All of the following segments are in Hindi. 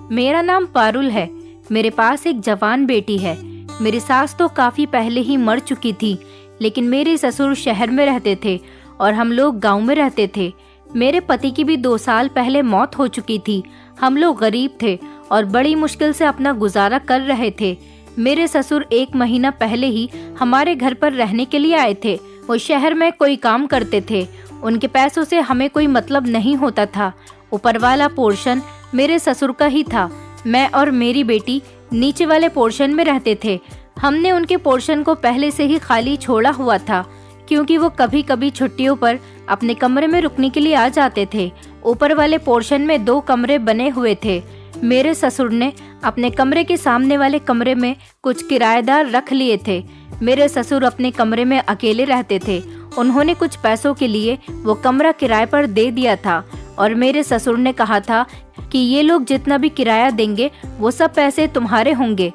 मेरा नाम पारुल है। मेरे पास एक जवान बेटी है। मेरी सास तो काफी पहले ही मर चुकी थी, लेकिन मेरे ससुर शहर में रहते थे और हम लोग गांव में रहते थे। मेरे पति की भी 2 साल पहले मौत हो चुकी थी। हम लोग गरीब थे और बड़ी मुश्किल से अपना गुजारा कर रहे थे। मेरे ससुर 1 महीना पहले ही हमारे घर पर रहने के लिए आए थे। वो शहर में कोई काम करते थे। उनके पैसों से हमें कोई मतलब नहीं होता था। ऊपर वाला पोर्शन मेरे ससुर का ही था। मैं और मेरी बेटी नीचे वाले पोर्शन में रहते थे। हमने उनके पोर्शन को पहले से ही खाली छोड़ा हुआ था, क्योंकि वो कभी कभी छुट्टियों पर अपने कमरे में रुकने के लिए आ जाते थे। ऊपर वाले पोर्शन में 2 कमरे बने हुए थे। मेरे ससुर ने अपने कमरे के सामने वाले कमरे में कुछ किराएदार रख लिए थे। मेरे ससुर अपने कमरे में अकेले रहते थे। उन्होंने कुछ पैसों के लिए वो कमरा किराए पर दे दिया था और मेरे ससुर ने कहा था कि ये लोग जितना भी किराया देंगे वो सब पैसे तुम्हारे होंगे।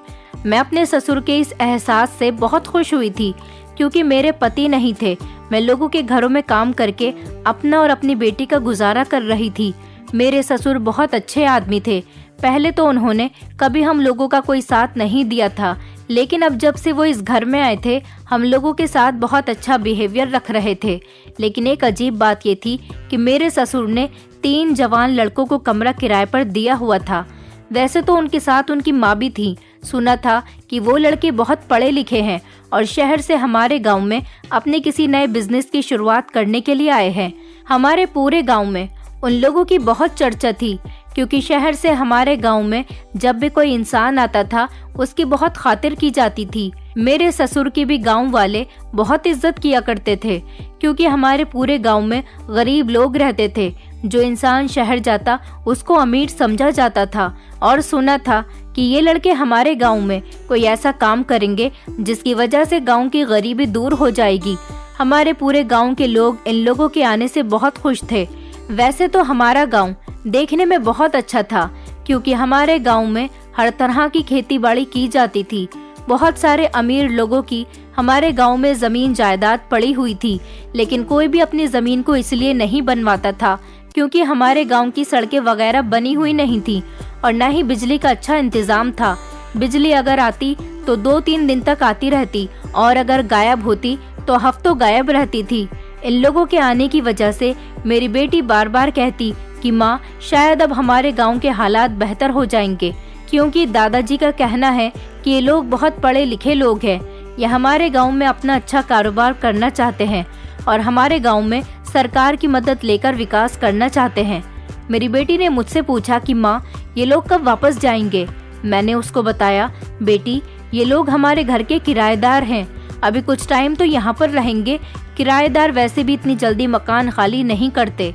मैं अपने ससुर के इस एहसास से बहुत खुश हुई थी, क्योंकि मेरे पति नहीं थे। मैं लोगों के घरों में काम करके अपना और अपनी बेटी का गुजारा कर रही थी। मेरे ससुर बहुत अच्छे आदमी थे। पहले तो उन्होंने कभी हम लोगों का कोई साथ नहीं दिया था, लेकिन अब जब से वो इस घर में आए थे हम लोगों के साथ बहुत अच्छा बिहेवियर रख रहे थे। लेकिन एक अजीब बात ये थी कि मेरे ससुर ने 3 जवान लड़कों को कमरा किराए पर दिया हुआ था। वैसे तो उनके साथ उनकी माँ भी थी। सुना था कि वो लड़के बहुत पढ़े लिखे हैं और शहर से हमारे गांव में अपने किसी नए बिजनेस की शुरुआत करने के लिए आए हैं। हमारे पूरे गांव में उन लोगों की बहुत चर्चा थी, क्योंकि शहर से हमारे गांव में जब भी कोई इंसान आता था उसकी बहुत खातिर की जाती थी। मेरे ससुर की भी गांव वाले बहुत इज्जत किया करते थे, क्योंकि हमारे पूरे गांव में गरीब लोग रहते थे। जो इंसान शहर जाता उसको अमीर समझा जाता था और सुना था कि ये लड़के हमारे गांव में कोई ऐसा काम करेंगे जिसकी वजह से गांव की गरीबी दूर हो जाएगी। हमारे पूरे गांव के लोग इन लोगों के आने से बहुत खुश थे। वैसे तो हमारा गांव देखने में बहुत अच्छा था, क्योंकि हमारे गांव में हर तरह की खेती बाड़ी की जाती थी। बहुत सारे अमीर लोगों की हमारे गांव में जमीन जायदाद पड़ी हुई थी, लेकिन कोई भी अपनी जमीन को इसलिए नहीं बनवाता था क्योंकि हमारे गांव की सड़कें वगैरह बनी हुई नहीं थी और न ही बिजली का अच्छा इंतजाम था। बिजली अगर आती तो 2-3 दिन तक आती रहती और अगर गायब होती तो हफ्तों गायब रहती थी। इन लोगों के आने की वजह से मेरी बेटी बार बार कहती कि माँ, शायद अब हमारे गांव के हालात बेहतर हो जाएंगे, क्योंकि दादाजी का कहना है कि ये लोग बहुत पढ़े लिखे लोग हैं। ये हमारे गांव में अपना अच्छा कारोबार करना चाहते हैं और हमारे गांव में सरकार की मदद लेकर विकास करना चाहते हैं। मेरी बेटी ने मुझसे पूछा कि माँ, ये लोग कब वापस जाएंगे। मैंने उसको बताया, बेटी, ये लोग हमारे घर के किराएदार हैं, अभी कुछ टाइम तो यहाँ पर रहेंगे। किराएदार वैसे भी इतनी जल्दी मकान खाली नहीं करते।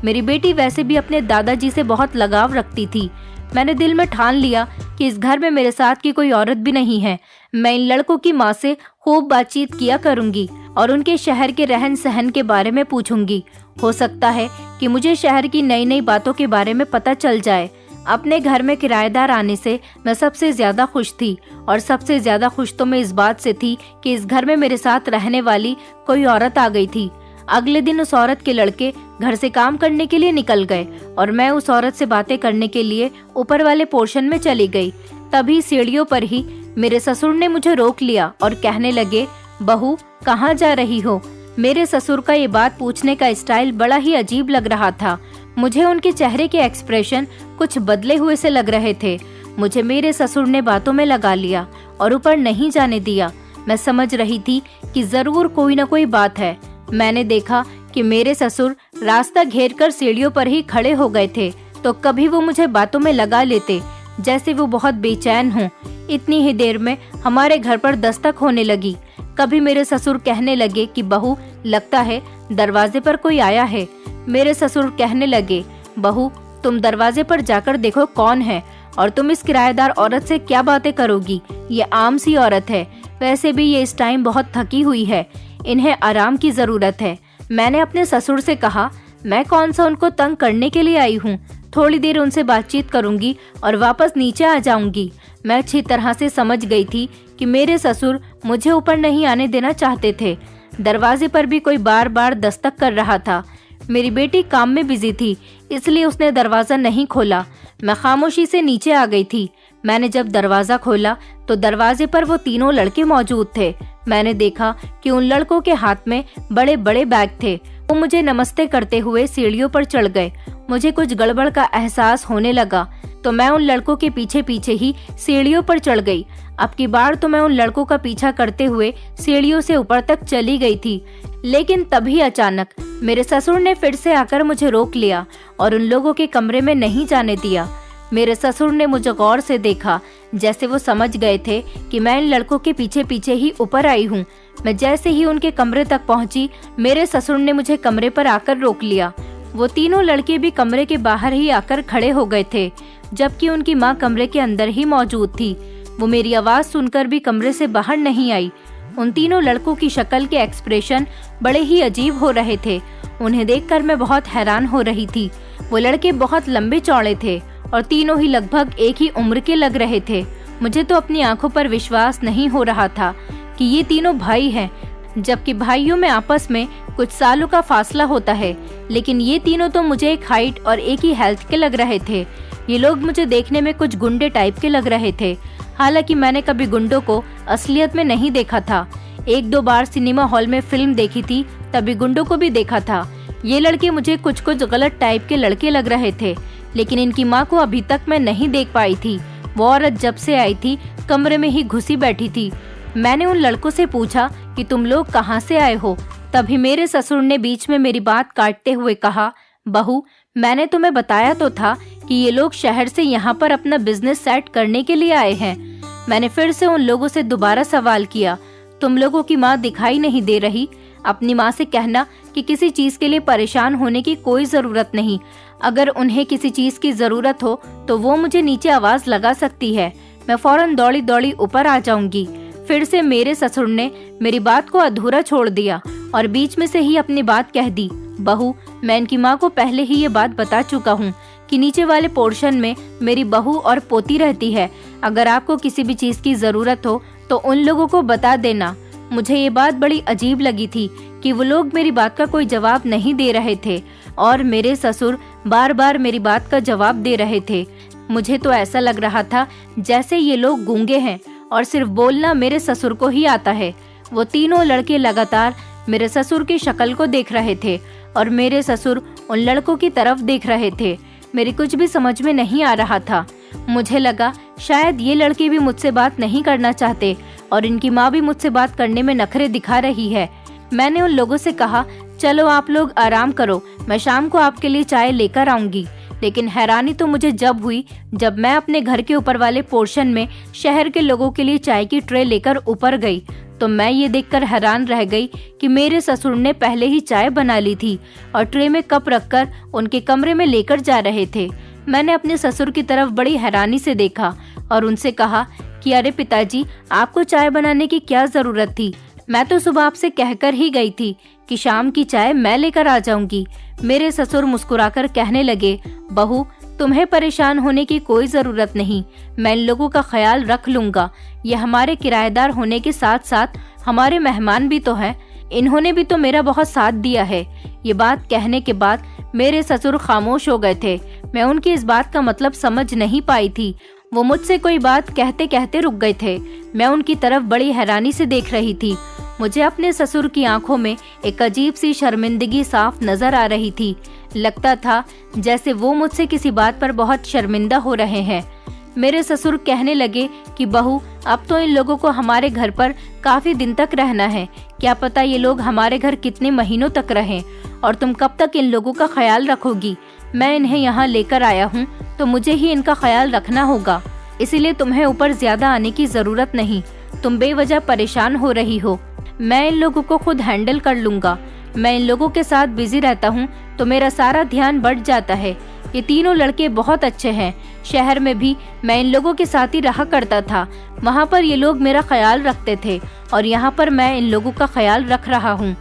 मेरी बेटी वैसे भी अपने दादाजी से बहुत लगाव रखती थी। मैंने दिल में ठान लिया कि इस घर में मेरे साथ की कोई औरत भी नहीं है। मैं इन लड़कों की माँ से खूब बातचीत किया करूंगी और उनके शहर के रहन सहन के बारे में पूछूंगी। हो सकता है कि मुझे शहर की नई नई बातों के बारे में पता चल जाए। अपने घर में किराएदार आने से मैं सबसे ज्यादा खुश थी और सबसे ज्यादा खुश तो मैं इस बात से थी कि इस घर में मेरे साथ रहने वाली कोई औरत आ गई थी। अगले दिन उस औरत के लड़के घर से काम करने के लिए निकल गए और मैं उस औरत से बातें करने के लिए ऊपर वाले पोर्शन में चली गई। तभी सीढ़ियों पर ही मेरे ससुर ने मुझे रोक लिया और कहने लगे, बहू, कहाँ जा रही हो। मेरे ससुर का ये बात पूछने का स्टाइल बड़ा ही अजीब लग रहा था। मुझे उनके चेहरे के एक्सप्रेशन कुछ बदले हुए से लग रहे थे। मुझे मेरे ससुर ने बातों में लगा लिया और ऊपर नहीं जाने दिया। मैं समझ रही थी कि जरूर कोई न कोई बात है। मैंने देखा कि मेरे ससुर रास्ता घेरकर सीढ़ियों पर ही खड़े हो गए थे, तो कभी वो मुझे बातों में लगा लेते जैसे वो बहुत बेचैन हों। इतनी ही देर में हमारे घर पर दस्तक होने लगी। कभी मेरे ससुर कहने लगे कि बहू, लगता है दरवाजे पर कोई आया है। मेरे ससुर कहने लगे, बहू, तुम दरवाजे पर जाकर देखो कौन है, और तुम इस किराएदार औरत से क्या बातें करोगी। ये आम सी औरत है, वैसे भी ये इस टाइम बहुत थकी हुई है, इन्हें आराम की जरूरत है। मैंने अपने ससुर से कहा, मैं कौन सा उनको तंग करने के लिए आई हूँ। थोड़ी देर उनसे बातचीत करूंगी और वापस नीचे आ जाऊंगी। मैं अच्छी तरह से समझ गई थी कि मेरे ससुर मुझे ऊपर नहीं आने देना चाहते थे। दरवाजे पर भी कोई बार बार दस्तक कर रहा था। मेरी बेटी काम में बिजी थी, इसलिए उसने दरवाज़ा नहीं खोला। मैं खामोशी से नीचे आ गई थी। मैंने जब दरवाज़ा खोला तो दरवाजे पर वो तीनों लड़के मौजूद थे। मैंने देखा कि उन लड़कों के हाथ में बड़े बड़े बैग थे। वो मुझे नमस्ते करते हुए सीढ़ियों पर चढ़ गए। मुझे कुछ गड़बड़ का एहसास होने लगा तो मैं उन लड़कों के पीछे पीछे ही सीढ़ियों पर चढ़ गई। अब की बार तो मैं उन लड़कों का पीछा करते हुए सीढ़ियों से ऊपर तक चली गई थी, लेकिन तभी अचानक मेरे ससुर ने फिर से आकर मुझे रोक लिया और उन लोगों के कमरे में नहीं जाने दिया। मेरे ससुर ने मुझे गौर से देखा, जैसे वो समझ गए थे कि मैं इन लड़कों के पीछे पीछे ही ऊपर आई हूँ। मैं जैसे ही उनके कमरे तक पहुँची, मेरे ससुर ने मुझे कमरे पर आकर रोक लिया। वो तीनों लड़के भी कमरे के बाहर ही आकर खड़े हो गए थे, जबकि उनकी माँ कमरे के अंदर ही मौजूद थी। वो मेरी आवाज़ सुनकर भी कमरे से बाहर नहीं आई। उन तीनों लड़कों की शक्ल के एक्सप्रेशन बड़े ही अजीब हो रहे थे। उन्हें देखकर मैं बहुत हैरान हो रही थी। वो लड़के बहुत लंबे चौड़े थे और तीनों ही लगभग एक ही उम्र के लग रहे थे। मुझे तो अपनी आंखों पर विश्वास नहीं हो रहा था कि ये तीनों भाई हैं, जबकि भाइयों में आपस में कुछ सालों का फासला होता है। लेकिन ये तीनों तो मुझे एक हाइट और एक ही हेल्थ के लग रहे थे। ये लोग मुझे देखने में कुछ गुंडे टाइप के लग रहे थे। हालांकि मैंने कभी गुंडों को असलियत में नहीं देखा था। एक दो बार सिनेमा हॉल में फिल्म देखी थी, तभी गुंडों को भी देखा था। ये लड़के मुझे कुछ गलत टाइप के लड़के लग रहे थे, लेकिन इनकी माँ को अभी तक मैं नहीं देख पाई थी। वो औरत जब से आई थी कमरे में ही घुसी बैठी थी। मैंने उन लड़कों से पूछा कि तुम लोग कहाँ से आए हो। तभी मेरे ससुर ने बीच में मेरी बात काटते हुए कहा, बहू, मैंने तुम्हें बताया तो था कि ये लोग शहर से यहाँ पर अपना बिजनेस सेट करने के लिए आए हैं। मैंने फिर से उन लोगों से दोबारा सवाल किया, तुम लोगों की माँ दिखाई नहीं दे रही? अपनी माँ से कहना कि किसी चीज के लिए परेशान होने की कोई जरूरत नहीं। अगर उन्हें किसी चीज की जरूरत हो तो वो मुझे नीचे आवाज लगा सकती है। मैं फौरन दौड़ी दौड़ी ऊपर आ जाऊंगी। फिर से मेरे ससुर ने मेरी बात को अधूरा छोड़ दिया और बीच में से ही अपनी बात कह दी, बहू, मैं इनकी माँ को पहले ही ये बात बता चुका हूँ कि नीचे वाले पोर्शन में मेरी बहू और पोती रहती है। अगर आपको किसी भी चीज की जरूरत हो तो उन लोगों को बता देना। मुझे ये बात बड़ी अजीब लगी थी कि वो लोग मेरी बात का कोई जवाब नहीं दे रहे थे और मेरे ससुर बार बार मेरी बात का जवाब दे रहे थे। मुझे तो ऐसा लग रहा था जैसे ये लोग गूंगे हैं और सिर्फ बोलना मेरे ससुर को ही आता है। वो तीनों लड़के लगातार मेरे ससुर की शक्ल को देख रहे थे और मेरे ससुर उन लड़कों की तरफ देख रहे थे। मेरी कुछ भी समझ में नहीं आ रहा था। मुझे लगा शायद ये लड़के भी मुझसे बात नहीं करना चाहते और इनकी माँ भी मुझसे बात करने में नखरे दिखा रही है। मैंने उन लोगों से कहा, चलो आप लोग आराम करो, मैं शाम को आपके लिए चाय लेकर आऊंगी। लेकिन हैरानी तो मुझे जब हुई जब मैं अपने घर के ऊपर वाले पोर्शन में शहर के लोगों के लिए चाय की ट्रे लेकर ऊपर गई तो मैं ये देखकर हैरान रह गई कि मेरे ससुर ने पहले ही चाय बना ली थी और ट्रे में कप रखकर उनके कमरे में लेकर जा रहे थे। मैंने अपने ससुर की तरफ बड़ी हैरानी से देखा और उनसे कहा कि अरे पिताजी, आपको चाय बनाने की क्या जरूरत थी? मैं तो सुबह आपसे कहकर ही गई थी कि शाम की चाय मैं लेकर आ जाऊंगी। मेरे ससुर मुस्कुराकर कहने लगे, बहू, तुम्हें परेशान होने की कोई जरूरत नहीं, मैं इन लोगों का ख्याल रख लूंगा। ये हमारे किराएदार होने के साथ साथ हमारे मेहमान भी तो हैं। इन्होंने भी तो मेरा बहुत साथ दिया है। ये बात कहने के बाद मेरे ससुर खामोश हो गए थे। मैं उनकी इस बात का मतलब समझ नहीं पाई थी। वो मुझसे कोई बात कहते कहते रुक गए थे। मैं उनकी तरफ बड़ी हैरानी से देख रही थी। मुझे अपने ससुर की आंखों में एक अजीब सी शर्मिंदगी साफ नजर आ रही थी। लगता था जैसे वो मुझसे किसी बात पर बहुत शर्मिंदा हो रहे हैं। मेरे ससुर कहने लगे कि बहू, अब तो इन लोगों को हमारे घर पर काफी दिन तक रहना है। क्या पता ये लोग हमारे घर कितने महीनों तक रहें और तुम कब तक इन लोगों का ख्याल रखोगी? मैं इन्हें यहाँ लेकर आया हूँ तो मुझे ही इनका ख्याल रखना होगा, इसीलिए तुम्हें ऊपर ज्यादा आने की जरूरत नहीं। तुम बेवजह परेशान हो रही हो। मैं इन लोगों को खुद हैंडल कर लूंगा। मैं इन लोगों के साथ बिजी रहता हूँ तो मेरा सारा ध्यान बढ़ जाता है। ये तीनों लड़के बहुत अच्छे हैं। शहर में भी मैं इन लोगों के साथ ही रहा करता था। वहाँ पर ये लोग मेरा ख्याल रखते थे और यहाँ पर मैं इन लोगों का ख्याल रख रहा हूँ।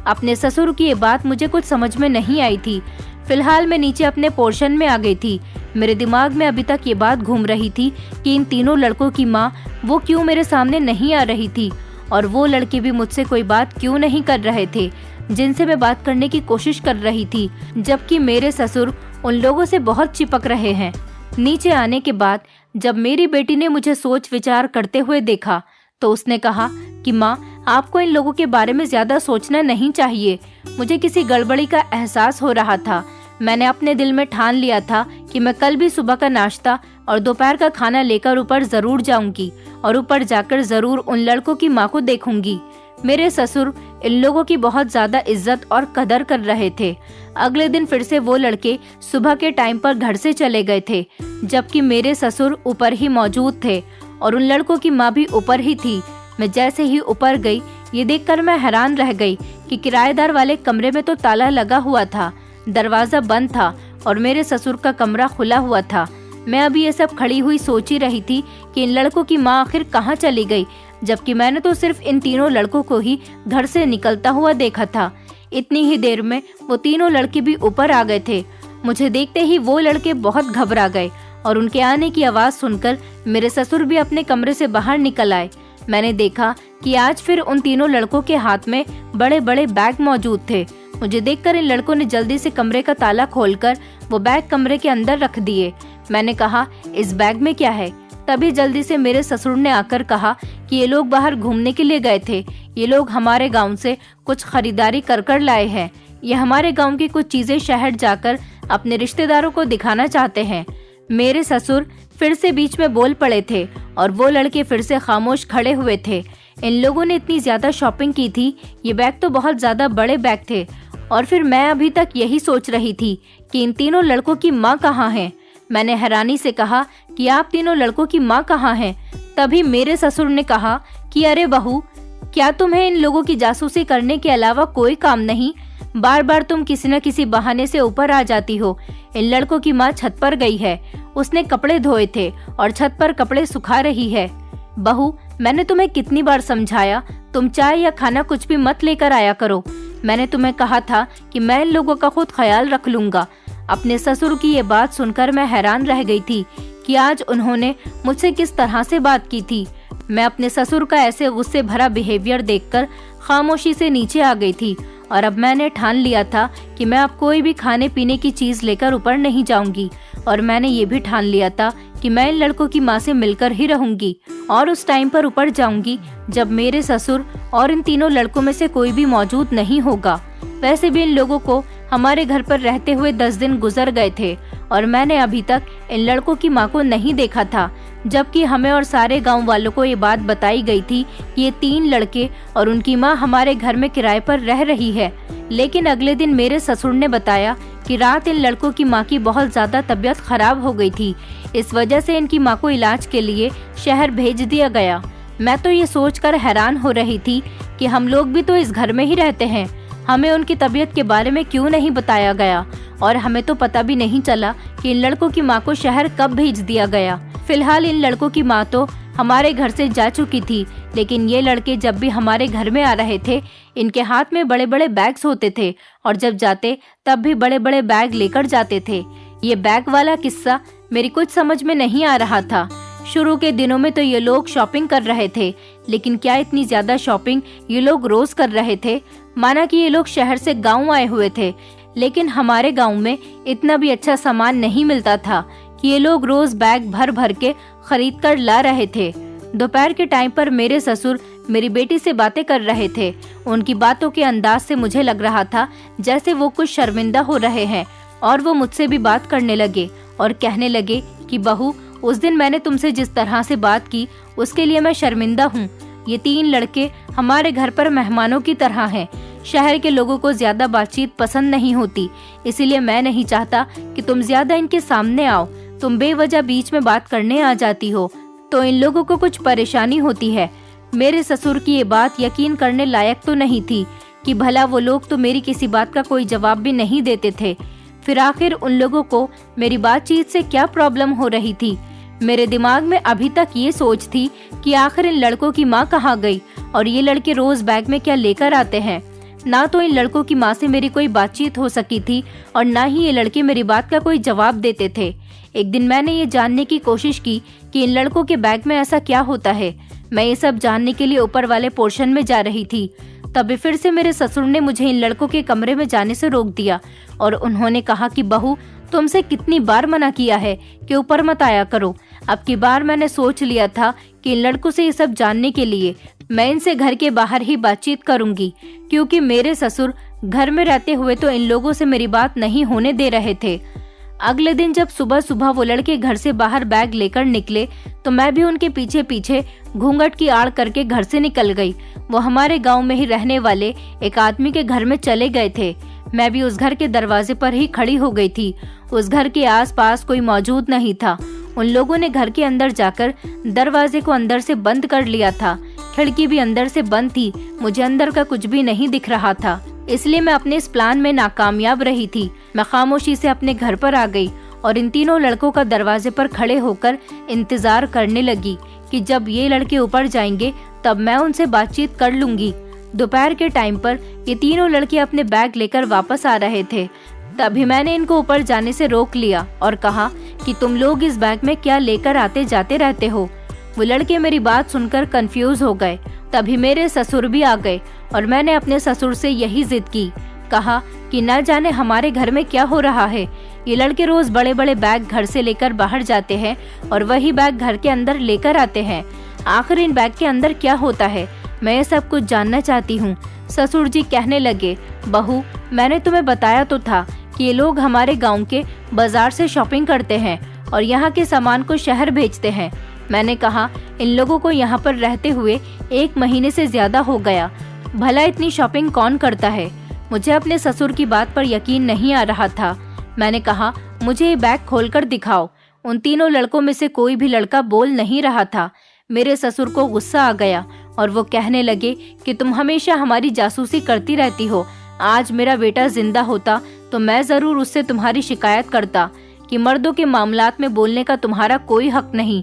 अपने ससुर की ये बात मुझे कुछ समझ में नहीं आई थी। फिलहाल मैं नीचे अपने पोर्शन में आ गई थी। मेरे दिमाग में अभी तक ये बात घूम रही थी कि इन तीनों लड़कों की माँ वो क्यों मेरे सामने नहीं आ रही थी और वो लड़के भी मुझसे कोई बात क्यों नहीं कर रहे थे जिनसे मैं बात करने की कोशिश कर रही थी, जबकि मेरे ससुर उन लोगों से बहुत चिपक रहे हैं। नीचे आने के बाद जब मेरी बेटी ने मुझे सोच विचार करते हुए देखा तो उसने कहा कि माँ, आपको इन लोगों के बारे में ज्यादा सोचना नहीं चाहिए। मुझे किसी गड़बड़ी का एहसास हो रहा था। मैंने अपने दिल में ठान लिया था कि मैं कल भी सुबह का नाश्ता और दोपहर का खाना लेकर ऊपर जरूर जाऊंगी और ऊपर जाकर जरूर उन लड़कों की माँ को देखूंगी। मेरे ससुर इन लोगों की बहुत ज्यादा इज्जत और कदर कर रहे थे। अगले दिन फिर से वो लड़के सुबह के टाइम पर घर से चले गए थे, जबकि मेरे ससुर ऊपर ही मौजूद थे और उन लड़कों की माँ भी ऊपर ही थी। मैं जैसे ही ऊपर गई, ये देखकर मैं हैरान रह गई कि किराएदार वाले कमरे में तो ताला लगा हुआ था, दरवाजा बंद था और मेरे ससुर का कमरा खुला हुआ था। मैं अभी ये सब खड़ी हुई सोच ही रही थी कि इन लड़कों की माँ आखिर कहाँ चली गई, जबकि मैंने तो सिर्फ इन तीनों लड़कों को ही घर से निकलता हुआ देखा था। इतनी ही देर में वो तीनों लड़के भी ऊपर आ गए थे। मुझे देखते ही वो लड़के बहुत घबरा गए और उनके आने की आवाज सुनकर मेरे ससुर भी अपने कमरे से बाहर निकल आए। मैंने देखा कि आज फिर उन तीनों लड़कों के हाथ में बड़े बड़े बैग मौजूद थे। मुझे देखकर इन लड़कों ने जल्दी से कमरे का ताला खोलकर वो बैग कमरे के अंदर रख दिए। मैंने कहा, इस बैग में क्या है? तभी जल्दी से मेरे ससुर ने आकर कहा कि ये लोग बाहर घूमने के लिए गए थे। ये लोग हमारे गांव से कुछ खरीदारी कर लाए हैं। ये हमारे गांव की कुछ चीजें शहर जाकर अपने रिश्तेदारों को दिखाना चाहते हैं। मेरे ससुर फिर से बीच में बोल पड़े थे और वो लड़के फिर से खामोश खड़े हुए थे। इन लोगों ने इतनी ज्यादा शॉपिंग की थी, ये बैग तो बहुत ज्यादा बड़े बैग थे। और फिर मैं अभी तक यही सोच रही थी कि इन तीनों लड़कों की माँ कहाँ है। मैंने हैरानी से कहा कि आप तीनों लड़कों की माँ कहाँ हैं? तभी मेरे ससुर ने कहा कि अरे बहू, क्या तुम्हें इन लोगों की जासूसी करने के अलावा कोई काम नहीं? बार बार तुम किसी न किसी बहाने से ऊपर आ जाती हो। इन लड़कों की माँ छत पर गई है, उसने कपड़े धोए थे और छत पर कपड़े सुखा रही है। बहू, मैंने तुम्हें कितनी बार समझाया, तुम चाय या खाना कुछ भी मत लेकर आया करो। मैंने तुम्हें कहा था कि मैं इन लोगों का खुद ख्याल रख लूंगा। अपने ससुर की ये बात सुनकर मैं हैरान रह गई थी कि आज उन्होंने मुझसे किस तरह से बात की थी। मैं अपने ससुर का ऐसे गुस्से भरा बिहेवियर देखकर खामोशी से नीचे आ गई थी और अब मैंने ठान लिया था कि मैं अब कोई भी खाने पीने की चीज लेकर ऊपर नहीं जाऊंगी और मैंने ये भी ठान लिया था कि मैं इन लड़कों की माँ से मिलकर ही रहूंगी और उस टाइम पर ऊपर जाऊंगी जब मेरे ससुर और इन तीनों लड़कों में से कोई भी मौजूद नहीं होगा। वैसे भी इन लोगों को हमारे घर पर रहते हुए 10 दिन गुजर गए थे और मैंने अभी तक इन लड़कों की माँ को नहीं देखा था, जबकि हमें और सारे गांव वालों को ये बात बताई गई थी कि ये 3 लड़के और उनकी माँ हमारे घर में किराए पर रह रही है। लेकिन अगले दिन मेरे ससुर ने बताया कि रात इन लड़कों की माँ की बहुत ज्यादा तबीयत खराब हो गई थी। इस वजह से इनकी माँ को इलाज के लिए शहर भेज दिया गया। मैं तो ये सोचकर हैरान हो रही थी कि हम लोग भी तो इस घर में ही रहते हैं, हमें उनकी तबीयत के बारे में क्यों नहीं बताया गया और हमें तो पता भी नहीं चला कि इन लड़कों की माँ को शहर कब भेज दिया गया। फिलहाल इन लड़कों की माँ तो हमारे घर से जा चुकी थी, लेकिन ये लड़के जब भी हमारे घर में आ रहे थे इनके हाथ में बड़े बड़े बैग्स होते थे और जब जाते तब भी बड़े बड़े बैग लेकर जाते थे। ये बैग वाला किस्सा मेरी कुछ समझ में नहीं आ रहा था। शुरू के दिनों में तो ये लोग शॉपिंग कर रहे थे, लेकिन क्या इतनी ज्यादा शॉपिंग ये लोग रोज कर रहे थे? माना कि ये लोग शहर से गांव आए हुए थे, लेकिन हमारे गांव में इतना भी अच्छा सामान नहीं मिलता था कि ये लोग रोज बैग भर भर के खरीद कर ला रहे थे। दोपहर के टाइम पर मेरे ससुर मेरी बेटी से बातें कर रहे थे। उनकी बातों के अंदाज से मुझे लग रहा था जैसे वो कुछ शर्मिंदा हो रहे हैं और वो मुझसे भी बात करने लगे और कहने लगे कि बहू, उस दिन मैंने तुमसे जिस तरह से बात की उसके लिए मैं शर्मिंदा हूँ। ये 3 लड़के हमारे घर पर मेहमानों की तरह हैं। शहर के लोगों को ज्यादा बातचीत पसंद नहीं होती, इसीलिए मैं नहीं चाहता कि तुम ज्यादा इनके सामने आओ। तुम बेवजह बीच में बात करने आ जाती हो तो इन लोगों को कुछ परेशानी होती है। मेरे ससुर की ये बात यकीन करने लायक तो नहीं थी कि भला वो लोग तो मेरी किसी बात का कोई जवाब भी नहीं देते थे। फिर आखिर उन लोगों को मेरी बातचीत से क्या प्रॉब्लम हो रही थी? मेरे दिमाग में अभी तक ये सोच थी कि आखिर इन लड़कों की माँ कहाँ गई और ये लड़के रोज बैग में क्या लेकर आते हैं। ना तो इन लड़कों की माँ से मेरी कोई बातचीत हो सकी थी और ना ही ये लड़के मेरी बात का कोई जवाब देते थे। एक दिन मैंने ये जानने की कोशिश की कि इन लड़कों के बैग में ऐसा क्या होता है। मैं ये सब जानने के लिए ऊपर वाले पोर्शन में जा रही थी, तभी फिर से मेरे ससुर ने मुझे इन लड़कों के कमरे में जाने से रोक दिया और उन्होंने कहा कि बहू, तुमसे कितनी बार मना किया है कि ऊपर मत आया करो। अब की बार मैंने सोच लिया था कि इन लड़कों से ये सब जानने के लिए मैं इनसे घर के बाहर ही बातचीत करूंगी, क्योंकि मेरे ससुर घर में रहते हुए तो इन लोगों से मेरी बात नहीं होने दे रहे थे। अगले दिन जब सुबह सुबह वो लड़के घर से बाहर बैग लेकर निकले तो मैं भी उनके पीछे पीछे घूंघट की आड़ करके घर से निकल गई। वो हमारे गांव में ही रहने वाले एक आदमी के घर में चले गए थे। मैं भी उस घर के दरवाजे पर ही खड़ी हो गई थी। उस घर के आसपास कोई मौजूद नहीं था। उन लोगों ने घर के अंदर जाकर दरवाजे को अंदर से बंद कर लिया था। खिड़की भी अंदर से बंद थी। मुझे अंदर का कुछ भी नहीं दिख रहा था, इसलिए मैं अपने इस प्लान में नाकामयाब रही थी। मैं खामोशी से अपने घर पर आ गई और इन तीनों लड़कों का दरवाजे पर खड़े होकर इंतजार करने लगी कि जब ये लड़के ऊपर जाएंगे तब मैं उनसे बातचीत कर लूंगी। दोपहर के टाइम पर ये तीनों लड़के अपने बैग लेकर वापस आ रहे थे। तभी मैंने इनको ऊपर जाने से रोक लिया और कहा कि तुम लोग इस बैग में क्या लेकर आते जाते रहते हो। वो लड़के मेरी बात सुनकर कंफ्यूज हो गए। तभी मेरे ससुर भी आ गए और मैंने अपने ससुर से यही जिद की। कहा कि न जाने हमारे घर में क्या हो रहा है। ये लड़के रोज बड़े बड़े बैग घर से लेकर बाहर जाते हैं और वही बैग घर के अंदर लेकर आते हैं। आखिर इन बैग के अंदर क्या होता है, मैं ये सब कुछ जानना चाहती हूँ। ससुर जी कहने लगे, बहू मैंने तुम्हें बताया तो था कि ये लोग हमारे गांव के बाजार से शॉपिंग करते हैं और यहाँ के सामान को शहर भेजते हैं। मैंने कहा इन लोगों को यहाँ पर रहते हुए 1 महीने से ज्यादा हो गया, भला इतनी शॉपिंग कौन करता है। मुझे अपने ससुर की बात पर यकीन नहीं आ रहा था। मैंने कहा मुझे ये बैग खोलकर दिखाओ। उन तीनों लड़कों में से कोई भी लड़का बोल नहीं रहा था। मेरे ससुर को गुस्सा आ गया और वो कहने लगे कि तुम हमेशा हमारी जासूसी करती रहती हो। आज मेरा बेटा जिंदा होता तो मैं जरूर उससे तुम्हारी शिकायत करता कि मर्दों के मामलात में बोलने का तुम्हारा कोई हक नहीं।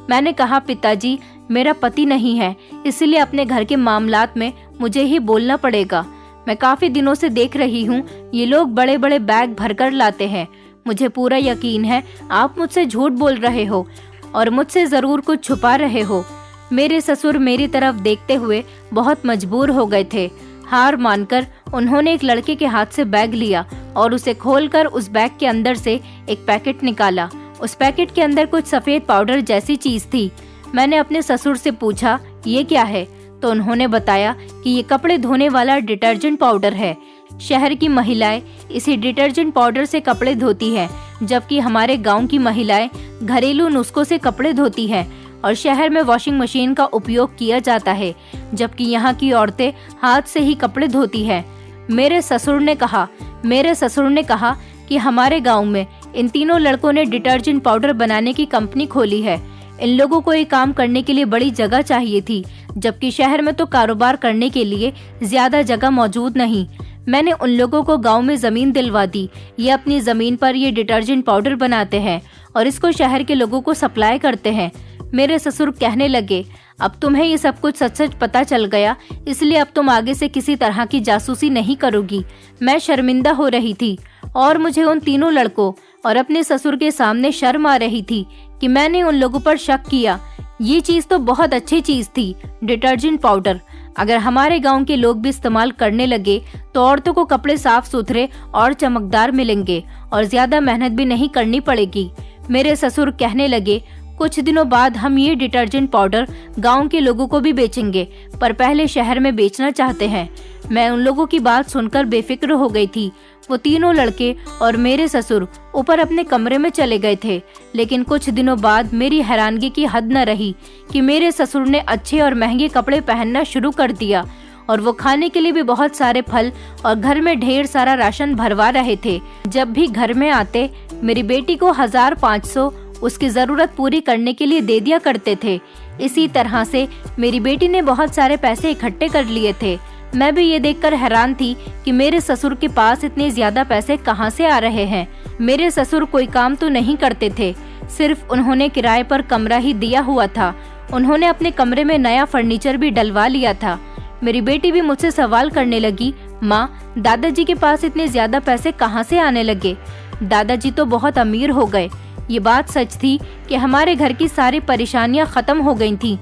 मैंने कहा पिताजी मेरा पति नहीं है, इसलिए अपने घर के मामलात में मुझे ही बोलना पड़ेगा। मैं काफी दिनों से देख रही हूँ ये लोग बड़े बड़े बैग भरकर लाते हैं। मुझे पूरा यकीन है आप मुझसे झूठ बोल रहे हो और मुझसे जरूर कुछ छुपा रहे हो। मेरे ससुर मेरी तरफ देखते हुए बहुत मजबूर हो गए थे। हार मानकर उन्होंने एक लड़के के हाथ से बैग लिया और उसे खोलकर उस बैग के अंदर से एक पैकेट निकाला। उस पैकेट के अंदर कुछ सफेद पाउडर जैसी चीज थी। मैंने अपने ससुर से पूछा ये क्या है, तो उन्होंने बताया कि ये कपड़े धोने वाला डिटर्जेंट पाउडर है। शहर की महिलाएं इसी डिटर्जेंट पाउडर से कपड़े धोती हैं, जबकि हमारे गांव की महिलाएं घरेलू नुस्खों से कपड़े धोती हैं और शहर में वॉशिंग मशीन का उपयोग किया जाता है, जबकि यहाँ की औरतें हाथ से ही कपड़े धोती हैं। मेरे ससुर ने कहा कि हमारे गांव में इन तीनों लड़कों ने डिटर्जेंट पाउडर बनाने की कंपनी खोली है। इन लोगों को ये काम करने के लिए बड़ी जगह चाहिए थी, जबकि शहर में तो कारोबार करने के लिए ज्यादा जगह मौजूद नहीं। मैंने उन लोगों को गांव में जमीन दिलवा दी। ये अपनी जमीन पर ये डिटर्जेंट पाउडर बनाते हैं और इसको शहर के लोगों को सप्लाई करते हैं। मेरे ससुर कहने लगे, अब तुम्हें ये सब कुछ सच सच पता चल गया, इसलिए अब तुम आगे से किसी तरह की जासूसी नहीं करोगी। मैं शर्मिंदा हो रही थी और मुझे उन तीनों लड़कों और अपने ससुर के सामने शर्म आ रही थी कि मैंने उन लोगों पर शक किया। ये चीज तो बहुत अच्छी चीज थी, डिटर्जेंट पाउडर। अगर हमारे गांव के लोग भी इस्तेमाल करने लगे तो औरतों को कपड़े साफ सुथरे और चमकदार मिलेंगे और ज्यादा मेहनत भी नहीं करनी पड़ेगी। मेरे ससुर कहने लगे, कुछ दिनों बाद हम ये डिटर्जेंट पाउडर गांव के लोगों को भी बेचेंगे, पर पहले शहर में बेचना चाहते हैं। मैं उन लोगों की बात सुनकर बेफिक्र हो गई थी। वो तीनों लड़के और मेरे ससुर ऊपर अपने कमरे में चले गए थे, लेकिन कुछ दिनों बाद मेरी हैरानगी की हद न रही कि मेरे ससुर ने अच्छे और महंगे कपड़े पहनना शुरू कर दिया और वो खाने के लिए भी बहुत सारे फल और घर में ढेर सारा राशन भरवा रहे थे। जब भी घर में आते मेरी बेटी को 1500 उसकी जरूरत पूरी करने के लिए दे दिया करते थे। इसी तरह से मेरी बेटी ने बहुत सारे पैसे इकट्ठे कर लिए थे। मैं भी ये देखकर हैरान थी कि मेरे ससुर के पास इतने ज्यादा पैसे कहाँ से आ रहे हैं। मेरे ससुर कोई काम तो नहीं करते थे, सिर्फ उन्होंने किराए पर कमरा ही दिया हुआ था। उन्होंने अपने कमरे में नया फर्नीचर भी डलवा लिया था। मेरी बेटी भी मुझसे सवाल करने लगी, माँ दादाजी के पास इतने ज्यादा पैसे कहाँ से आने लगे? दादाजी तो बहुत अमीर हो गए। ये बात सच थी कि हमारे घर की सारी परेशानियां खत्म हो गई थीं,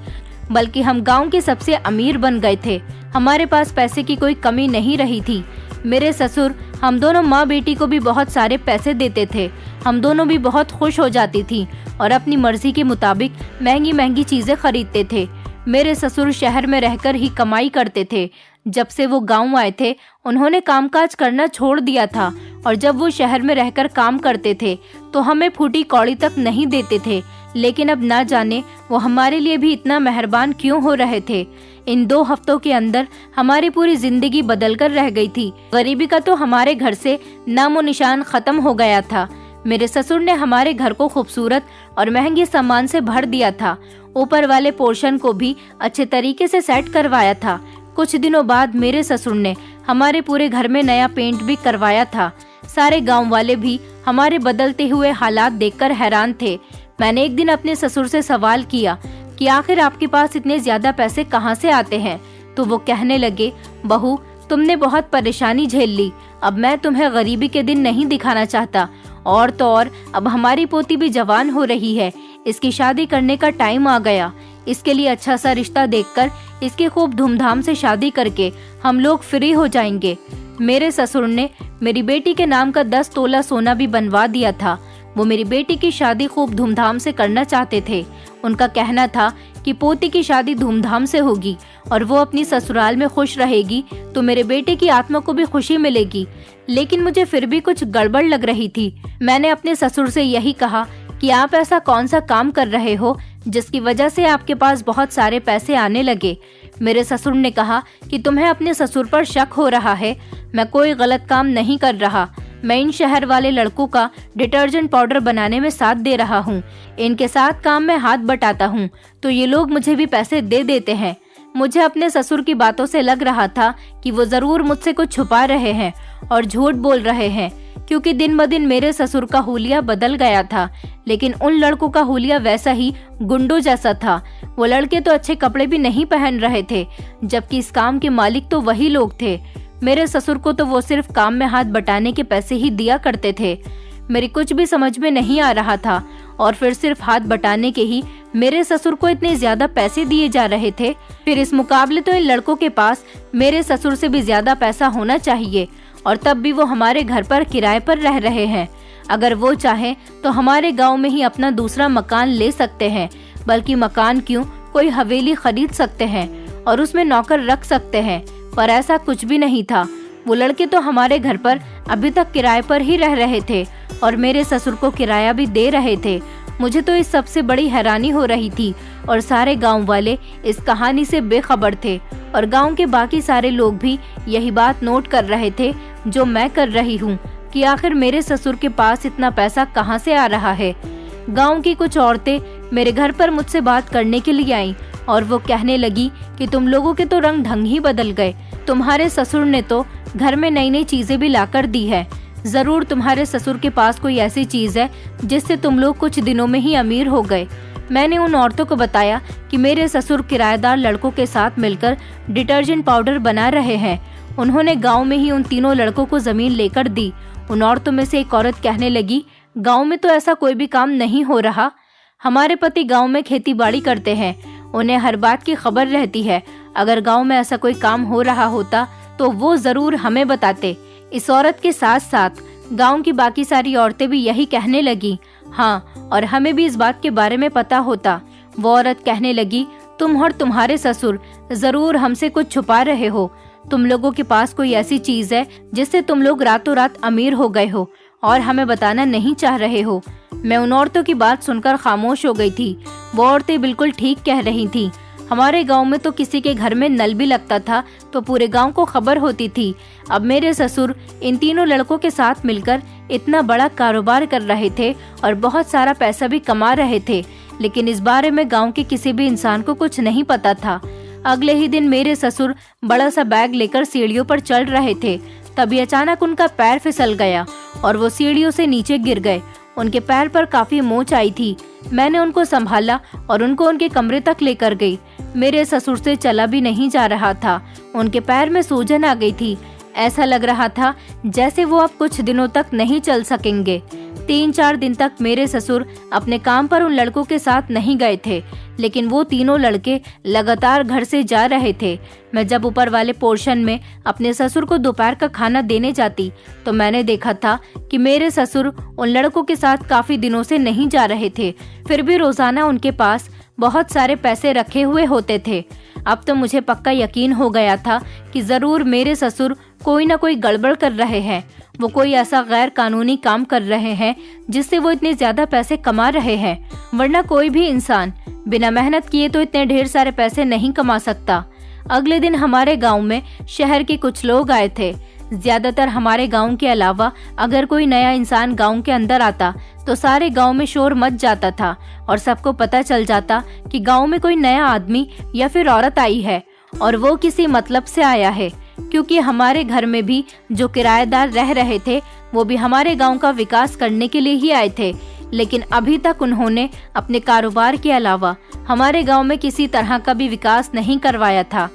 बल्कि हम गांव के सबसे अमीर बन गए थे। हमारे पास पैसे की कोई कमी नहीं रही थी। मेरे ससुर हम दोनों माँ बेटी को भी बहुत सारे पैसे देते थे। हम दोनों भी बहुत खुश हो जाती थी और अपनी मर्जी के मुताबिक महंगी महंगी चीजें खरीदते थे। मेरे ससुर शहर में रहकर ही कमाई करते थे। जब से वो गांव आए थे उन्होंने कामकाज करना छोड़ दिया था, और जब वो शहर में रहकर काम करते थे तो हमें फूटी कौड़ी तक नहीं देते थे। लेकिन अब ना जाने वो हमारे लिए भी इतना मेहरबान क्यों हो रहे थे। इन 2 हफ्तों के अंदर हमारी पूरी जिंदगी बदल कर रह गई थी। गरीबी का तो हमारे घर से नामो निशान खत्म हो गया था। मेरे ससुर ने हमारे घर को खूबसूरत और महंगे सामान से भर दिया था। ऊपर वाले पोर्शन को भी अच्छे तरीके से सेट करवाया था। कुछ दिनों बाद मेरे ससुर ने हमारे पूरे घर में नया पेंट भी करवाया था। सारे गांव वाले भी हमारे बदलते हुए हालात देखकर हैरान थे। मैंने एक दिन अपने ससुर से सवाल किया कि आखिर आपके पास इतने ज्यादा पैसे कहाँ से आते हैं। तो वो कहने लगे, बहू तुमने बहुत परेशानी झेल ली, अब मैं तुम्हें गरीबी के दिन नहीं दिखाना चाहता। और तो और अब हमारी पोती भी जवान हो रही है, इसकी शादी करने का टाइम आ गया। इसके लिए अच्छा सा रिश्ता देखकर इसकी खूब धूमधाम से शादी करके हम लोग फ्री हो जाएंगे। मेरे ससुर ने मेरी बेटी के नाम का 10 तोला सोना भी बनवा दिया था। वो मेरी बेटी की शादी खूब धूमधाम से करना चाहते थे। उनका कहना था कि पोती की शादी धूमधाम से होगी और वो अपनी ससुराल में खुश रहेगी तो मेरे बेटे की आत्मा को भी खुशी मिलेगी। लेकिन मुझे फिर भी कुछ गड़बड़ लग रही थी। मैंने अपने ससुर से यही कहा कि आप ऐसा कौन सा काम कर रहे हो जिसकी वजह से आपके पास बहुत सारे पैसे आने लगे। मेरे ससुर ने कहा कि तुम्हें अपने ससुर पर शक हो रहा है। मैं कोई गलत काम नहीं कर रहा। मैं इन शहर वाले लड़कों का डिटर्जेंट पाउडर बनाने में साथ दे रहा हूँ। इनके साथ काम में हाथ बटाता हूँ तो ये लोग मुझे भी पैसे दे देते हैं। मुझे अपने ससुर की बातों से लग रहा था कि वो जरूर मुझसे कुछ छुपा रहे हैं और झूठ बोल रहे हैं, क्योंकि दिन ब दिन मेरे ससुर का हुलिया बदल गया था। लेकिन उन लड़कों का हुलिया वैसा ही गुंडों जैसा था। वो लड़के तो अच्छे कपड़े भी नहीं पहन रहे थे, जबकि इस काम के मालिक तो वही लोग थे। मेरे ससुर को तो वो सिर्फ काम में हाथ बटाने के पैसे ही दिया करते थे। मेरी कुछ भी समझ में नहीं आ रहा था, और फिर सिर्फ हाथ बटाने के ही मेरे ससुर को इतने ज्यादा पैसे दिए जा रहे थे। फिर इस मुकाबले तो इन लड़कों के पास मेरे ससुर से भी ज्यादा पैसा होना चाहिए, और तब भी वो हमारे घर पर किराए पर रह रहे हैं। अगर वो चाहे तो हमारे गांव में ही अपना दूसरा मकान ले सकते हैं, बल्कि मकान क्यों, कोई हवेली खरीद सकते हैं और उसमें नौकर रख सकते हैं। पर ऐसा कुछ भी नहीं था। वो लड़के तो हमारे घर पर अभी तक किराए पर ही रह रहे थे और मेरे ससुर को किराया भी दे रहे थे। मुझे तो इस सबसे बड़ी हैरानी हो रही थी, और सारे गांव वाले इस कहानी से बेखबर थे, और गांव के बाकी सारे लोग भी यही बात नोट कर रहे थे जो मैं कर रही हूँ, कि आखिर मेरे ससुर के पास इतना पैसा कहाँ से आ रहा है। गांव की कुछ औरतें मेरे घर पर मुझसे बात करने के लिए आईं, और वो कहने लगी कि तुम लोगों के तो रंग ढंग ही बदल गए। तुम्हारे ससुर ने तो घर में नई नई चीजें भी लाकर दी है। जरूर तुम्हारे ससुर के पास कोई ऐसी चीज है जिससे तुम लोग कुछ दिनों में ही अमीर हो गए। मैंने उन औरतों को बताया कि मेरे ससुर किराएदार लड़कों के साथ मिलकर डिटर्जेंट पाउडर बना रहे हैं। उन्होंने गांव में ही उन तीनों लड़कों को जमीन लेकर दी। उन औरतों में से एक औरत कहने लगी, गांव में तो ऐसा कोई भी काम नहीं हो रहा। हमारे पति गांव में खेती बाड़ी करते हैं, उन्हें हर बात की खबर रहती है। अगर गांव में ऐसा कोई काम हो रहा होता तो वो जरूर हमें बताते। इस औरत के साथ साथ गांव की बाकी सारी औरतें भी यही कहने लगी, हाँ, और हमें भी इस बात के बारे में पता होता। वो औरत कहने लगी, तुम और तुम्हारे ससुर जरूर हमसे कुछ छुपा रहे हो। तुम लोगों के पास कोई ऐसी चीज है जिससे तुम लोग रातों रात अमीर हो गए हो और हमें बताना नहीं चाह रहे हो। मैं उन औरतों की बात सुनकर खामोश हो गई थी। वो औरतें बिल्कुल ठीक कह रही थीं। हमारे गांव में तो किसी के घर में नल भी लगता था तो पूरे गांव को खबर होती थी। अब मेरे ससुर इन तीनों लड़कों के साथ मिलकर इतना बड़ा कारोबार कर रहे थे और बहुत सारा पैसा भी कमा रहे थे, लेकिन इस बारे में गांव के किसी भी इंसान को कुछ नहीं पता था। अगले ही दिन मेरे ससुर बड़ा सा बैग लेकर सीढ़ियों पर चल रहे थे। तभी अचानक उनका पैर फिसल गया और वो सीढ़ियों से नीचे गिर गए। उनके पैर पर काफी मोच आई थी। मैंने उनको संभाला और उनको उनके कमरे तक लेकर गई। मेरे ससुर से चला भी नहीं जा रहा था। उनके पैर में सूजन आ गई थी। ऐसा लग रहा था जैसे वो अब कुछ दिनों तक नहीं चल सकेंगे। 3-4 दिन तक मेरे ससुर अपने काम पर उन लड़कों के साथ नहीं गए थे, लेकिन वो तीनों लड़के लगातार घर से जा रहे थे। मैं जब ऊपर वाले पोर्शन में अपने ससुर को दोपहर का खाना देने जाती तो मैंने देखा था कि मेरे ससुर उन लड़कों के साथ काफी दिनों से नहीं जा रहे थे। फिर भी रोजाना उनके पास बहुत सारे पैसे रखे हुए होते थे। अब तो मुझे पक्का यकीन हो गया था कि जरूर मेरे ससुर कोई ना कोई गड़बड़ कर रहे हैं। वो कोई ऐसा गैर कानूनी काम कर रहे हैं जिससे वो इतने ज्यादा पैसे कमा रहे हैं, वरना कोई भी इंसान बिना मेहनत किए तो इतने ढेर सारे पैसे नहीं कमा सकता। अगले दिन हमारे गांव में शहर के कुछ लोग आए थे। ज्यादातर हमारे गांव के अलावा अगर कोई नया इंसान गांव के अंदर आता तो सारे गांव में शोर मच जाता था और सबको पता चल जाता कि गांव में कोई नया आदमी या फिर औरत आई है और वो किसी मतलब से आया है। क्योंकि हमारे घर में भी जो किराएदार रह रहे थे वो भी हमारे गांव का विकास करने के लिए ही आए थे, लेकिन अभी तक उन्होंने अपने कारोबार के अलावा हमारे गांव में किसी तरह का भी विकास नहीं करवाया था।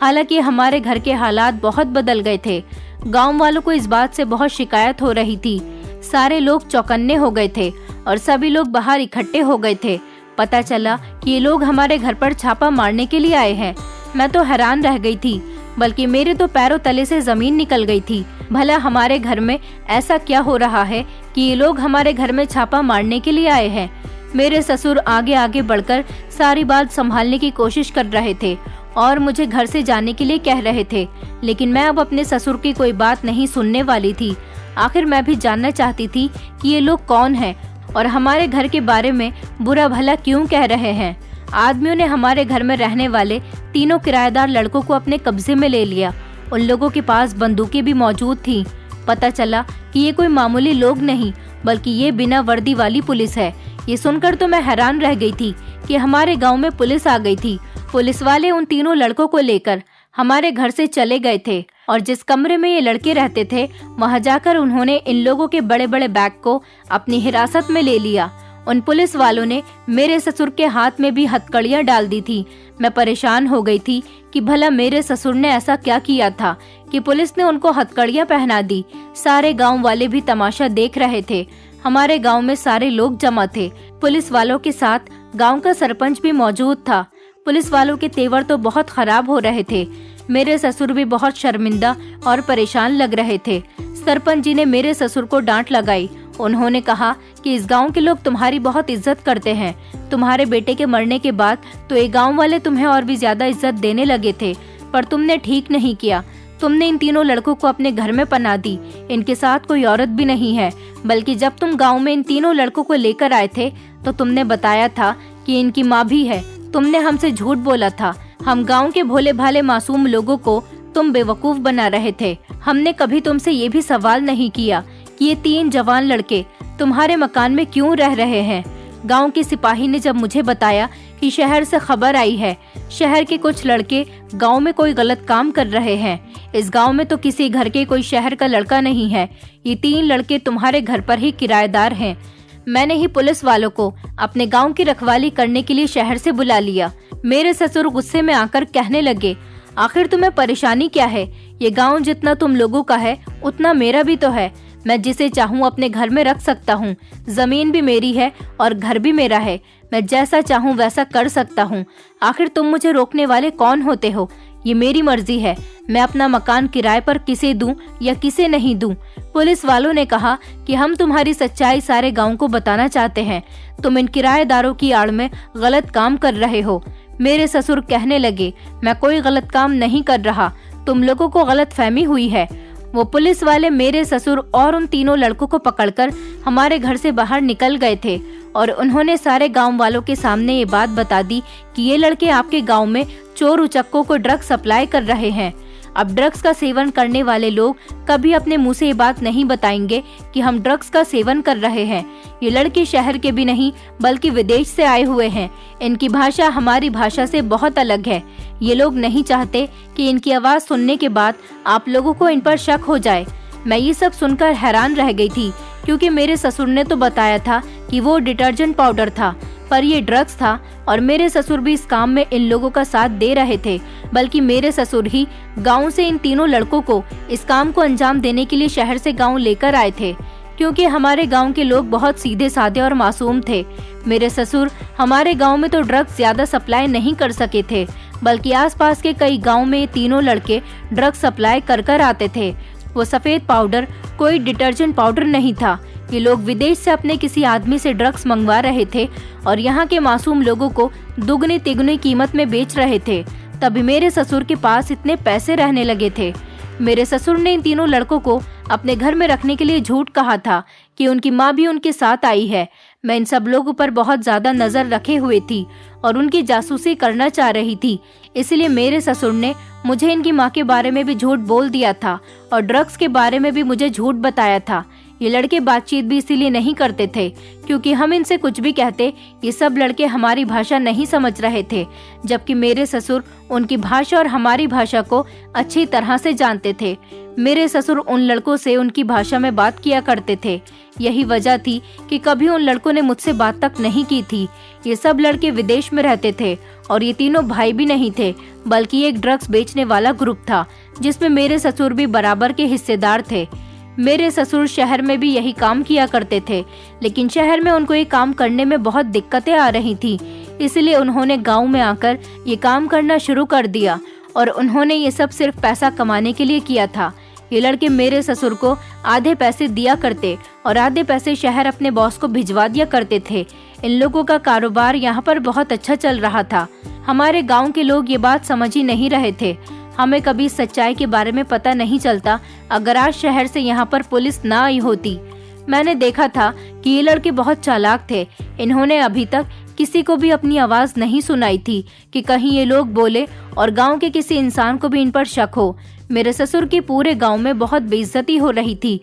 हालांकि हमारे घर के हालात बहुत बदल गए थे। गांव वालों को इस बात से बहुत शिकायत हो रही थी। सारे लोग चौकन्ने हो गए थे और सभी लोग बाहर इकट्ठे हो गए थे। पता चला कि ये लोग हमारे घर पर छापा मारने के लिए आए हैं। मैं तो हैरान रह गई थी, बल्कि मेरे तो पैरों तले से जमीन निकल गई थी। भला हमारे घर में ऐसा क्या हो रहा है कि ये लोग हमारे घर में छापा मारने के लिए आए हैं। मेरे ससुर आगे आगे बढ़कर सारी बात संभालने की कोशिश कर रहे थे और मुझे घर से जाने के लिए कह रहे थे, लेकिन मैं अब अपने ससुर की कोई बात नहीं सुनने वाली थी। आखिर मैं भी जानना चाहती थी कि ये लोग कौन हैं और हमारे घर के बारे में बुरा भला क्यों कह रहे हैं। आदमियों ने हमारे घर में रहने वाले तीनों किराएदार लड़कों को अपने कब्जे में ले लिया। उन लोगों के पास बंदूकें भी मौजूद थीं। पता चला कि ये कोई मामूली लोग नहीं, बल्कि ये बिना वर्दी वाली पुलिस है। ये सुनकर तो मैं हैरान रह गई थी कि हमारे गांव में पुलिस आ गई थी। पुलिस वाले उन तीनों लड़कों को लेकर हमारे घर से चले गए थे और जिस कमरे में ये लड़के रहते थे वहां जाकर उन्होंने इन लोगों के बड़े बड़े बैग को अपनी हिरासत में ले लिया। उन पुलिस वालों ने मेरे ससुर के हाथ में भी हथकड़ियां डाल दी थी। मैं परेशान हो गई थी कि भला मेरे ससुर ने ऐसा क्या किया था कि पुलिस ने उनको हथकड़ियां पहना दी। सारे गांव वाले भी तमाशा देख रहे थे। हमारे गांव में सारे लोग जमा थे। पुलिस वालों के साथ गांव का सरपंच भी मौजूद था। पुलिस वालों के तेवर तो बहुत खराब हो रहे थे। मेरे ससुर भी बहुत शर्मिंदा और परेशान लग रहे थे। सरपंच जी ने मेरे ससुर को डांट लगाई। उन्होंने कहा कि इस गांव के लोग तुम्हारी बहुत इज्जत करते हैं। तुम्हारे बेटे के मरने के बाद तो ये गांव वाले तुम्हें और भी ज्यादा इज्जत देने लगे थे, पर तुमने ठीक नहीं किया। तुमने इन तीनों लड़कों को अपने घर में पनाह दी। इनके साथ कोई औरत भी नहीं है, बल्कि जब तुम गांव में इन तीनों लड़कों को लेकर आए थे तो तुमने बताया था कि इनकी माँ भी है। तुमने हमसे झूठ बोला था। हम गांव के भोले भाले मासूम लोगों को तुम बेवकूफ बना रहे थे। हमने कभी तुमसे ये भी सवाल नहीं किया कि ये 3 जवान लड़के तुम्हारे मकान में क्यों रह रहे हैं। गांव के सिपाही ने जब मुझे बताया कि शहर से खबर आई है, शहर के कुछ लड़के गांव में कोई गलत काम कर रहे हैं। इस गांव में तो किसी घर के कोई शहर का लड़का नहीं है। ये 3 लड़के तुम्हारे घर पर ही किराएदार हैं। मैंने ही पुलिस वालों को अपने गांव की रखवाली करने के लिए शहर से बुला लिया। मेरे ससुर गुस्से में आकर कहने लगे, आखिर तुम्हें परेशानी क्या है? ये गांव जितना तुम लोगों का है उतना मेरा भी तो है। मैं जिसे चाहूँ अपने घर में रख सकता हूँ। जमीन भी मेरी है और घर भी मेरा है। मैं जैसा चाहूँ वैसा कर सकता हूँ। आखिर तुम मुझे रोकने वाले कौन होते हो? ये मेरी मर्जी है। मैं अपना मकान किराए पर किसे दूं या किसे नहीं दूं। पुलिस वालों ने कहा कि हम तुम्हारी सच्चाई सारे गांव को बताना चाहते हैं। तुम इन किराएदारों की आड़ में गलत काम कर रहे हो। मेरे ससुर कहने लगे, मैं कोई गलत काम नहीं कर रहा, तुम लोगों को गलत फहमी हुई है। वो पुलिस वाले मेरे ससुर और उन तीनों लड़कों को पकड़कर हमारे घर से बाहर निकल गए थे और उन्होंने सारे गांव वालों के सामने ये बात बता दी कि ये लड़के आपके गांव में चोर उचक्कों को ड्रग्स सप्लाई कर रहे हैं। अब ड्रग्स का सेवन करने वाले लोग कभी अपने मुंह से ये बात नहीं बताएंगे कि हम ड्रग्स का सेवन कर रहे हैं। ये लड़के शहर के भी नहीं बल्कि विदेश से आए हुए हैं। इनकी भाषा हमारी भाषा से बहुत अलग है। ये लोग नहीं चाहते कि इनकी आवाज सुनने के बाद आप लोगों को इन पर शक हो जाए। मैं ये सब सुनकर हैरान रह गई थी, क्योंकि मेरे ससुर ने तो बताया था कि वो डिटर्जेंट पाउडर था, पर ये ड्रग्स था और मेरे ससुर भी इस काम में इन लोगों का साथ दे रहे थे। बल्कि मेरे ससुर ही गांव से इन तीनों लड़कों को इस काम को अंजाम देने के लिए शहर से गांव लेकर आए थे। क्योंकि हमारे गांव के लोग बहुत सीधे साधे और मासूम थे। मेरे ससुर हमारे गांव में तो ड्रग्स ज्यादा सप्लाई नहीं कर सके थे, बल्कि आसपास के कई गांव में तीनों लड़के ड्रग्स सप्लाई कर कर आते थे। वो सफेद पाउडर कोई डिटर्जेंट पाउडर नहीं था। ये लोग विदेश से अपने किसी आदमी से ड्रग्स मंगवा रहे थे और यहाँ के मासूम लोगों को दुगनी तिगुनी कीमत में बेच रहे थे। तभी मेरे ससुर के पास इतने पैसे रहने लगे थे। मेरे ससुर ने इन तीनों लड़कों को अपने घर में रखने के लिए झूठ कहा था कि उनकी माँ भी उनके साथ आई है। मैं इन सब लोगों पर बहुत ज्यादा नजर रखे हुए थी और उनकी जासूसी करना चाह रही थी। इसलिए मेरे ससुर ने मुझे इनकी माँ के बारे में भी झूठ बोल दिया था और ड्रग्स के बारे में भी मुझे झूठ बताया था। ये लड़के बातचीत भी इसीलिए नहीं करते थे क्योंकि हम इनसे कुछ भी कहते, ये सब लड़के हमारी भाषा नहीं समझ रहे थे, जबकि मेरे ससुर उनकी भाषा और हमारी भाषा को अच्छी तरह से जानते थे। मेरे ससुर उन लड़कों से उनकी भाषा में बात किया करते थे। यही वजह थी कि कभी उन लड़कों ने मुझसे बात तक नहीं की थी। ये सब लड़के विदेश में रहते थे और ये तीनों भाई भी नहीं थे, बल्कि एक ड्रग्स बेचने वाला ग्रुप था जिसमें मेरे ससुर भी बराबर के हिस्सेदार थे। मेरे ससुर शहर में भी यही काम किया करते थे, लेकिन शहर में उनको ये काम करने में बहुत दिक्कतें आ रही थी। इसलिए उन्होंने गांव में आकर ये काम करना शुरू कर दिया और उन्होंने ये सब सिर्फ पैसा कमाने के लिए किया था। ये लड़के मेरे ससुर को आधे पैसे दिया करते और आधे पैसे शहर अपने बॉस को भिजवा दिया करते थे। इन लोगों का कारोबार यहाँ पर बहुत अच्छा चल रहा था। हमारे गाँव के लोग ये बात समझ ही नहीं रहे थे। हमें कभी सच्चाई के बारे में पता नहीं चलता अगर आज शहर से यहाँ पर पुलिस ना आई होती। मैंने देखा था कि ये लड़के बहुत चालाक थे। इन्होंने अभी तक किसी को भी अपनी आवाज नहीं सुनाई थी कि कहीं ये लोग बोले और गांव के किसी इंसान को भी इन पर शक हो। मेरे ससुर की पूरे गांव में बहुत बेइज्जती हो रही थी।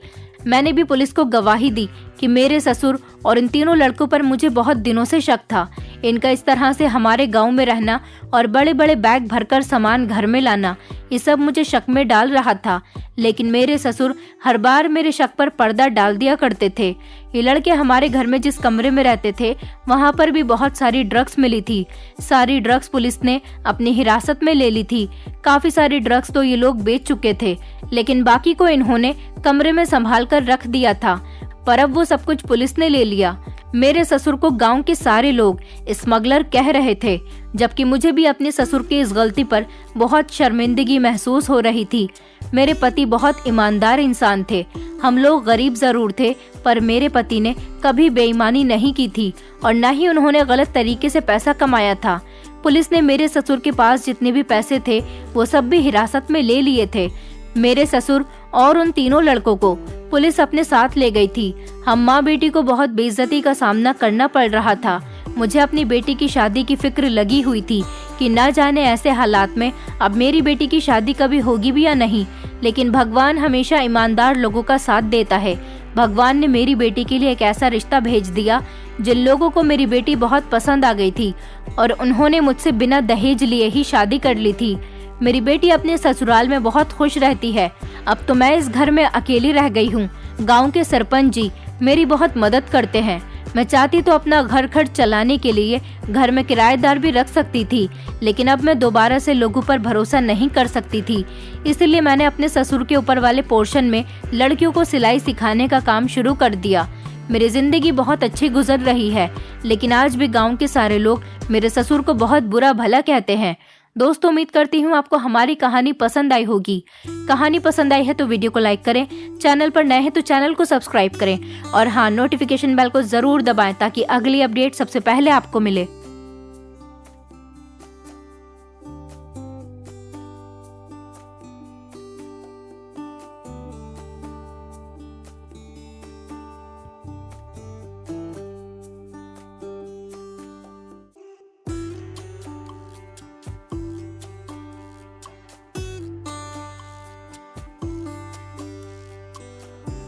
मैंने भी पुलिस को गवाही दी कि मेरे ससुर और इन तीनों लड़कों पर मुझे बहुत दिनों से शक था। इनका इस तरह से हमारे गांव में रहना और बड़े बड़े बैग भरकर सामान घर में लाना, ये सब मुझे शक में डाल रहा था। लेकिन मेरे ससुर हर बार मेरे शक पर पर्दा डाल दिया करते थे। ये लड़के हमारे घर में जिस कमरे में रहते थे वहाँ पर भी बहुत सारी ड्रग्स मिली थी। सारी ड्रग्स पुलिस ने अपनी हिरासत में ले ली थी। काफी सारी ड्रग्स तो ये लोग बेच चुके थे, लेकिन बाकी को इन्होंने कमरे में संभाल कर रख दिया था, पर अब वो सब कुछ पुलिस ने ले लिया। मेरे ससुर को गांव के सारे लोग स्मगलर कह रहे थे, जबकि मुझे भी अपने ससुर की इस गलती पर बहुत शर्मिंदगी महसूस हो रही थी। मेरे पति बहुत ईमानदार इंसान थे। हम लोग गरीब जरूर थे, पर मेरे पति ने कभी बेईमानी नहीं की थी और न ही उन्होंने गलत तरीके से पैसा कमाया था। पुलिस ने मेरे ससुर के पास जितने भी पैसे थे वो सब भी हिरासत में ले लिए थे। मेरे ससुर और उन तीनों लड़कों को पुलिस अपने साथ ले गई थी। हम माँ बेटी को बहुत बेइज्जती का सामना करना पड़ रहा था। मुझे अपनी बेटी की शादी की फिक्र लगी हुई थी कि न जाने ऐसे हालात में अब मेरी बेटी की शादी कभी होगी भी या नहीं। लेकिन भगवान हमेशा ईमानदार लोगों का साथ देता है। भगवान ने मेरी बेटी के लिए एक ऐसा रिश्ता भेज दिया जिन लोगों को मेरी बेटी बहुत पसंद आ गई थी और उन्होंने मुझसे बिना दहेज लिए ही शादी कर ली थी। मेरी बेटी अपने ससुराल में बहुत खुश रहती है। अब तो मैं इस घर में अकेली रह गई हूँ। गांव के सरपंच जी मेरी बहुत मदद करते हैं। मैं चाहती तो अपना घर खर्च चलाने के लिए घर में किराएदार भी रख सकती थी, लेकिन अब मैं दोबारा से लोगों पर भरोसा नहीं कर सकती थी। इसलिए मैंने अपने ससुर के ऊपर वाले पोर्शन में लड़कियों को सिलाई सिखाने का काम शुरू कर दिया। मेरी जिंदगी बहुत अच्छी गुजर रही है, लेकिन आज भी गाँव के सारे लोग मेरे ससुर को बहुत बुरा भला कहते हैं। दोस्तों, उम्मीद करती हूँ आपको हमारी कहानी पसंद आई होगी। कहानी पसंद आई है तो वीडियो को लाइक करें, चैनल पर नए हैं तो चैनल को सब्सक्राइब करें और हाँ, नोटिफिकेशन बेल को जरूर दबाएं ताकि अगली अपडेट सबसे पहले आपको मिले।